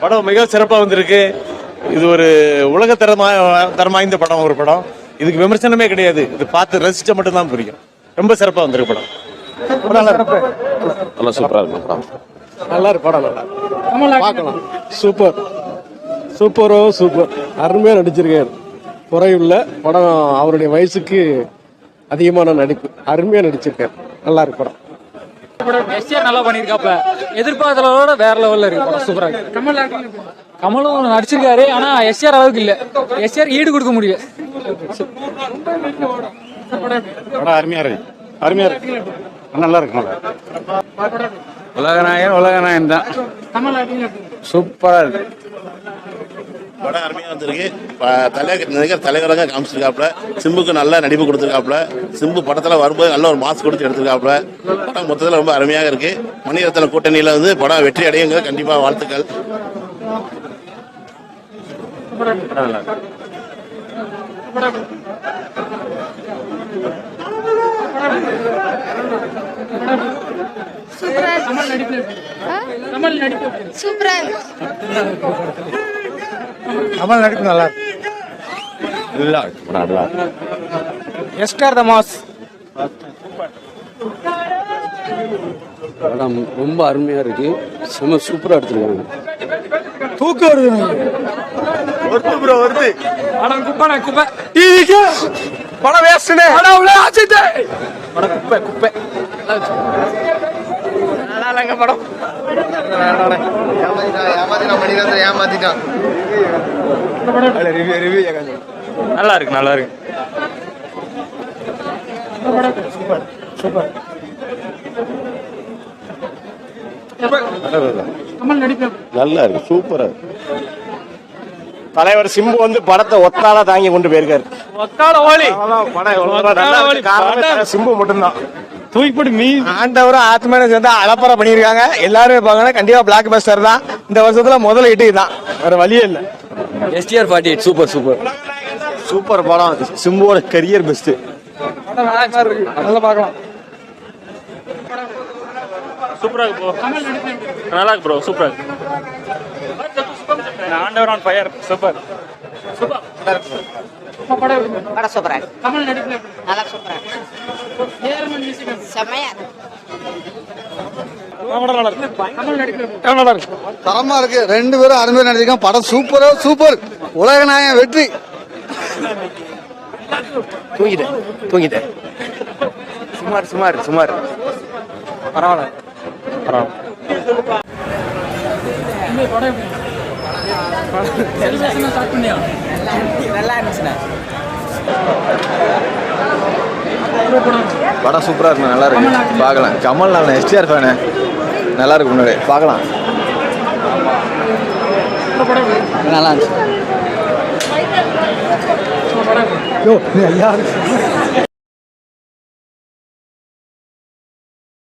படம் மிக சிறப்பாக வந்திருக்கு. இது ஒரு உலக தரம் வாய்ந்த படம். ஒரு படம் இதுக்கு விமர்சனமே கிடையாது. இது பார்த்து ரசிச்சா மட்டும்தான் புரியும். ரொம்ப சிறப்பாக வந்திருக்கு படம். நல்லா சூப்பராக இருக்கும் படம். நல்லா இருக்கு படம். நல்லா பார்க்கலாம். சூப்பர் சூப்பர் அருமையாக நடிச்சிருக்காரு. குறையுள்ள படம். அவருடைய வயசுக்கு அதிகமான நடிப்பு. அருமையாக நடிச்சிருக்காரு. நல்லா இருக்கு படம். எஸ்ஆர் நல்லா பண்ணியிருக்காப்ல. எதிர்பார்த்ததோட வேற லெவல்ல இருக்கு படம். சூப்பரா இருக்கு. கமலும் நடிச்சிருக்காரு. ஆனா எஸ்ஆர் அளவுக்கு இல்ல. எஸ்ஆர் ஈடு கொடுக்க முடியல. படம் அருமையா இருக்கு. நல்லா இருக்கு. உலகநாயகன் தான். சூப்பரா இருக்கு. படம் அருமையாக வந்திருக்கு. தலைவராக காமிச்சிருக்காப்புல. சிம்புக்கு நல்ல நடிப்பு கொடுத்துருக்காப்புல. சிம்பு படத்தில் வரும்போது நல்ல ஒரு மாஸ்க் கொடுத்து எடுத்திருக்காப்புல. படம் மொத்தத்தில் ரொம்ப அருமையாக இருக்கு. மணிரத்ன கூட்டணியில் வந்து படம் வெற்றி அடையுங்க. கண்டிப்பாக வாழ்த்துக்கள். கமல் நடிப்பு நல்லா எஸ்கர் தமாஸ். படம் ரொம்ப அருமையா இருக்கு. செம சூப்பரா எடுத்துருக்காங்க. தூக்கம் வருது. படம் குப்பை. படம் வேஸ்ட்னே. படம் குப்பை. படம் ஏமாத்திட்டான். நல்லா இருக்கு. நல்லா இருக்கு. சூப்பரா இருக்கு. தலைவர் சிம்பு வந்து படத்தை ஒத்தால தாங்கி கொண்டு போயிருக்காரு. சிம்பு மட்டும்தான் தூக்கிப்படி ஆண்டவரும் ஆத்மான சேர்ந்து அலப்பறை பண்ணியிருக்காங்க. எல்லாரும் இருப்பாங்கன்னா கண்டிப்பா பிளாக் பஸ்டர் தான். இந்த வருஷத்துல முதல் இட்டு தான். வேற வழியே இல்லை. STR 48 சூப்பர் படம். சிம்புவோட கரியர் பெஸ்ட். நல்லா பார்க்கலாம். சூப்பரா இருக்கு ப்ரோ. நல்லா இருக்கு ப்ரோ. சூப்பரா இருக்கு. ஆண்டவர் ஆன் ஃபயர். சூப்பர். படம் சூப்பரா இருக்கு. கமல் நடிப்பு நல்லா சூப்பரா இருக்கு. செமையா இருக்கு. தரமா இருக்கு. ரெண்டு பேரும் அருமையா நடிச்சிருக்காங்க. படம் சூப்பர். உலகநாயகன் வெற்றி. தூங்கிட்டேன். சுமார் பரவாயில்ல. நல்லா இருந்துச்சுண்ணா. படம் சூப்பரா இருக்கு. நல்லா இருக்கு. பார்க்கலாம். கமல் நான் STR ஃபேனு. நல்லா இருக்கு. முன்னாடி பார்க்கலாம். நல்லா இருந்துச்சு.